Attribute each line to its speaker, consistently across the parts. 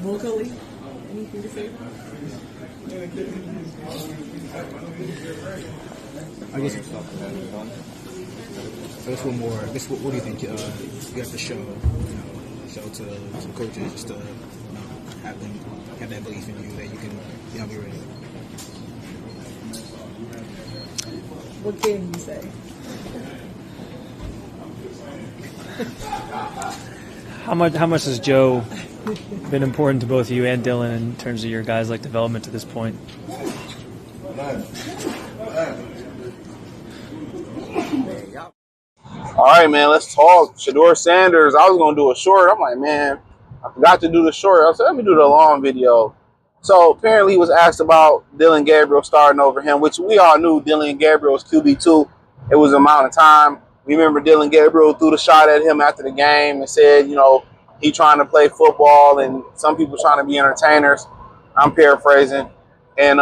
Speaker 1: Vocally, anything to say?
Speaker 2: I guess it's talking about it. I guess one more. I guess what do you think you have to show? Show to some coaches just to have them have that belief in you that you can be ready.
Speaker 1: What can you say?
Speaker 3: How much has Joe been important to both you and Dillon in terms of your guys' development to this point?
Speaker 4: All right, man, let's talk. Shedeur Sanders. I was going to do a short. I'm like, man, I forgot to do the short. I said, let me do the long video. So apparently he was asked about Dillon Gabriel starting over him, which we all knew Dillon Gabriel was QB2. It was an amount of time. We remember Dillon Gabriel threw the shot at him after the game and said, he trying to play football and some people trying to be entertainers. I'm paraphrasing. And,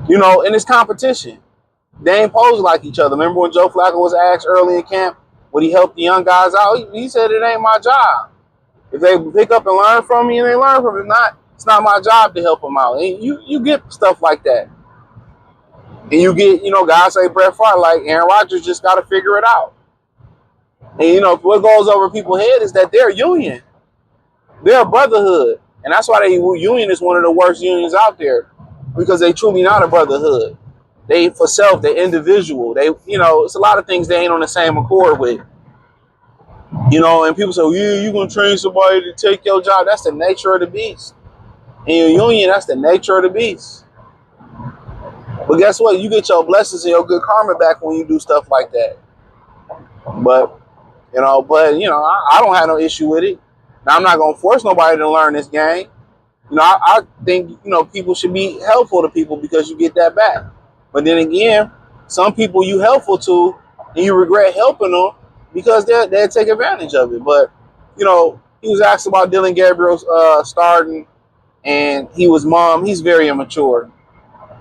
Speaker 4: in this competition, they ain't posed like each other. Remember when Joe Flacco was asked early in camp, would he help the young guys out? He said, it ain't my job. If they pick up and learn from me and they learn from me, it's not my job to help them out. And you get stuff like that. And you get, guys like Brett Favre, like Aaron Rodgers just got to figure it out. And, what goes over people's head is that they're a union. They're a brotherhood. And that's why union is one of the worst unions out there, because they truly not a brotherhood. They for self, they individual. They, it's a lot of things they ain't on the same accord with. And people say, yeah, you're going to train somebody to take your job. That's the nature of the beast. In your union, that's the nature of the beast. But guess what? You get your blessings and your good karma back when you do stuff like that. But I don't have no issue with it. Now, I'm not going to force nobody to learn this game. I think, people should be helpful to people because you get that back. But then again, some people you helpful to and you regret helping them because they'll take advantage of it. But, he was asked about Dillon Gabriel's starting, and he was mum. He's very immature.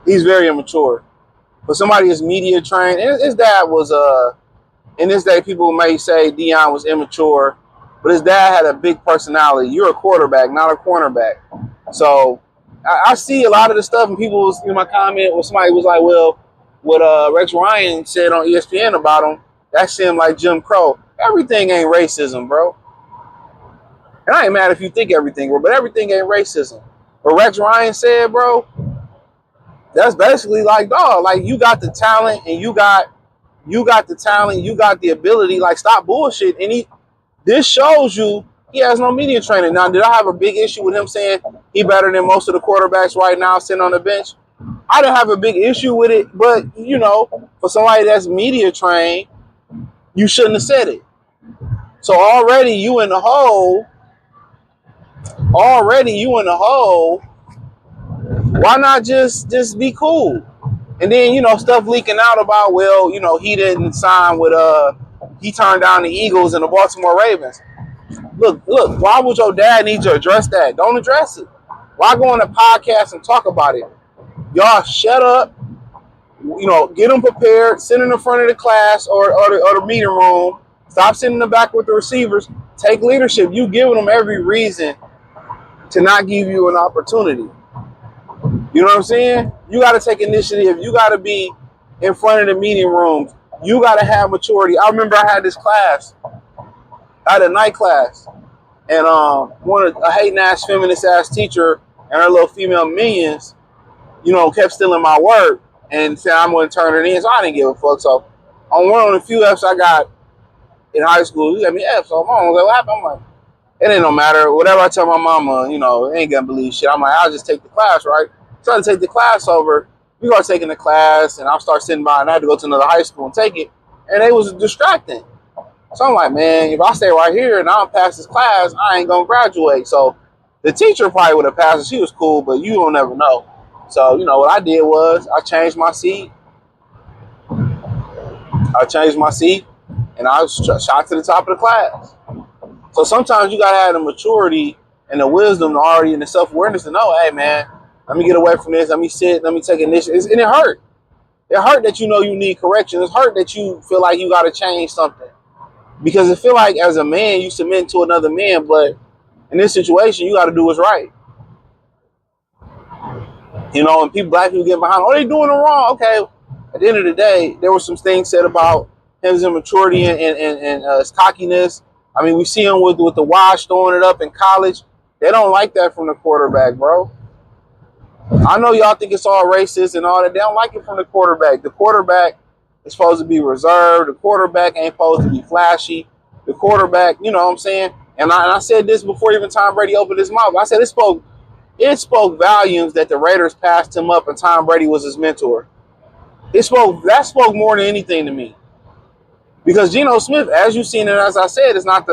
Speaker 4: He's very immature. For somebody that's media trained, and his dad was, in this day, people may say Deion was immature, but his dad had a big personality. You're a quarterback, not a cornerback. So I see a lot of the stuff, and people was in my comment where somebody was like, well, what Rex Ryan said on ESPN about him, that seemed like Jim Crow. Everything ain't racism, bro. And I ain't mad if you think everything, bro, but everything ain't racism. What Rex Ryan said, bro, that's basically like, dog, like you got the talent and you got the talent, you got the ability, like stop bullshit. And this shows you he has no media training. Now, did I have a big issue with him saying he better than most of the quarterbacks right now sitting on the bench? I didn't have a big issue with it, but for somebody that's media trained, you shouldn't have said it. So already you in the hole. Why not just be cool? And then, stuff leaking out about, well, he didn't sign with, he turned down the Eagles and the Baltimore Ravens. Look, why would your dad need to address that? Don't address it. Why go on a podcast and talk about it? Y'all shut up, get them prepared, sit in the front of the class or the meeting room. Stop sitting in the back with the receivers. Take leadership. You giving them every reason to not give you an opportunity. You know what I'm saying? You got to take initiative. You got to be in front of the meeting rooms. You got to have maturity. I remember I had this class. I had a night class. And a hating-ass, feminist-ass teacher and her little female minions, kept stealing my work and said I'm going to turn it in. So I didn't give a fuck. So on one of the few Fs I got in high school, you got me F. So my mom was like, what happened? I'm like, it ain't no matter. Whatever I tell my mama, ain't going to believe shit. I'm like, I'll just take the class, right? Try to take the class over. We start taking the class, and I'll start sitting by, and I had to go to another high school and take it. And it was distracting. So I'm like, man, if I stay right here and I don't pass this class, I ain't going to graduate. So the teacher probably would have passed it. She was cool, but you don't never know. So, what I did was I changed my seat. And I shot to the top of the class. So sometimes you got to have the maturity and the wisdom already and the self-awareness to know, hey man, let me get away from this, let me sit, let me take initiative. And it hurt. It hurt that you know you need correction. It's hurt that you feel like you gotta change something. Because it feel like as a man you submit to another man, but in this situation you gotta do what's right. You know, and black people get behind, oh, they doing it wrong. Okay, at the end of the day, there were some things said about his immaturity and his cockiness. I mean, we see him with the watch throwing it up in college. They don't like that from the quarterback, bro. I know y'all think it's all racist and all that. They don't like it from the quarterback. The quarterback is supposed to be reserved. The quarterback ain't supposed to be flashy. The quarterback, you know what I'm saying? And I said this before even Tom Brady opened his mouth. I said it spoke volumes that the Raiders passed him up and Tom Brady was his mentor. That spoke more than anything to me. Because Geno Smith, as you've seen, and as I said, it's not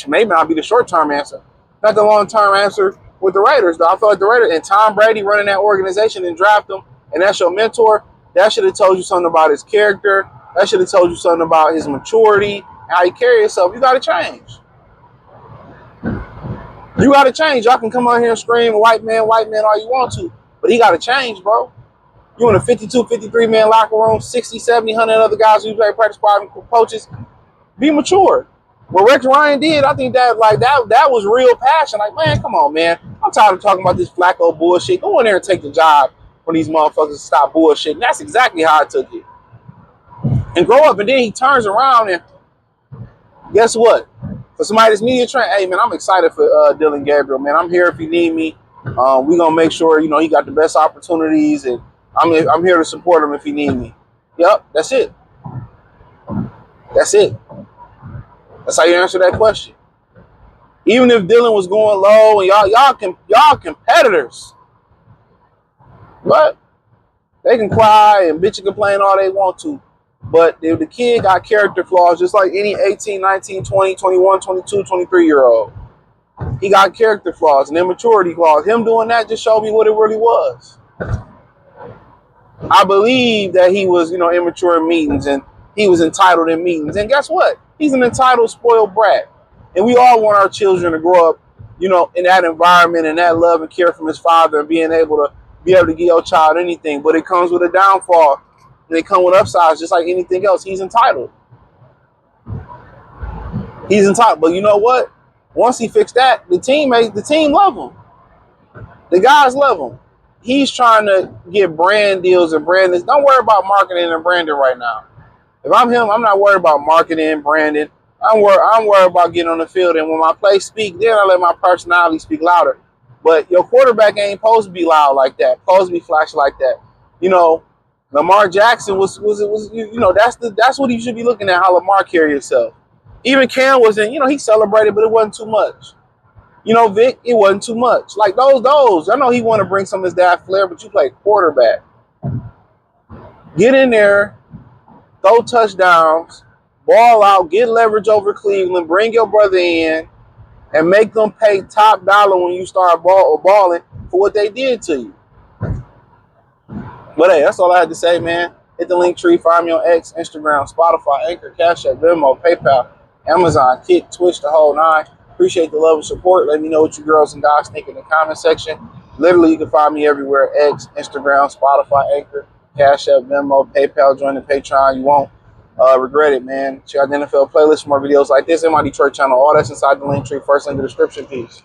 Speaker 4: maybe not be the short-term answer, not the long-term answer with the Raiders. Though I feel like the Raiders and Tom Brady running that organization and draft him, and that's your mentor, that should have told you something about his character. That should have told you something about his maturity, how he carry himself. You got to change. You got to change. Y'all can come out here and scream white man all you want to, but he got to change, bro. You in a 52, 53 man locker room, 60, 70, 100 other guys who play practice squad and coaches. Be mature. What Rex Ryan did, I think that was real passion. Like, man, come on, man. I'm tired of talking about this Flacco bullshit. Go in there and take the job for these motherfuckers to stop bullshit. And that's exactly how I took it. And grow up, and then he turns around and guess what? For somebody that's media trained, hey man, I'm excited for Dillon Gabriel, man. I'm here if you need me. We're gonna make sure he got the best opportunities, and I'm here to support him if you need me. Yep, that's it. That's it. That's how you answer that question. Even if Dillon was going low and y'all competitors, but they can cry and bitch and complain all they want to. But if the kid got character flaws, just like any 18, 19, 20, 21, 22, 23-year-old. He got character flaws and immaturity flaws. Him doing that just showed me what it really was. I believe that he was, immature in meetings and he was entitled in meetings. And guess what? He's an entitled, spoiled brat. And we all want our children to grow up, in that environment and that love and care from his father and being able to give your child anything. But it comes with a downfall. And they come with upsides just like anything else. He's entitled. He's entitled. But you know what? Once he fixed that, the team love him. The guys love him. He's trying to get brand deals and branding. Don't worry about marketing and branding right now. If I'm him, I'm not worried about marketing and branding. I'm worried about getting on the field. And when my play speak, then I let my personality speak louder. But your quarterback ain't supposed to be loud like that. Supposed to be flashy like that. Lamar Jackson was that's what you should be looking at, how Lamar carry himself. Even Cam wasn't, he celebrated, but it wasn't too much. Vic, it wasn't too much. Like those. I know he want to bring some of his dad flair, but you play quarterback. Get in there, throw touchdowns, ball out, get leverage over Cleveland, bring your brother in, and make them pay top dollar when you start balling for what they did to you. But hey, that's all I had to say, man. Hit the link tree, find me on X, Instagram, Spotify, Anchor, Cash App, Venmo, PayPal, Amazon, Kick, Twitch, the whole nine. Appreciate the love and support. Let me know what you girls and guys think in the comment section. Literally, you can find me everywhere. X, Instagram, Spotify, Anchor, Cash App, Venmo, PayPal. Join the Patreon. You won't regret it, man. Check out the NFL playlist for more videos like this in my Detroit channel. All that's inside the link tree. First link in the description. Peace.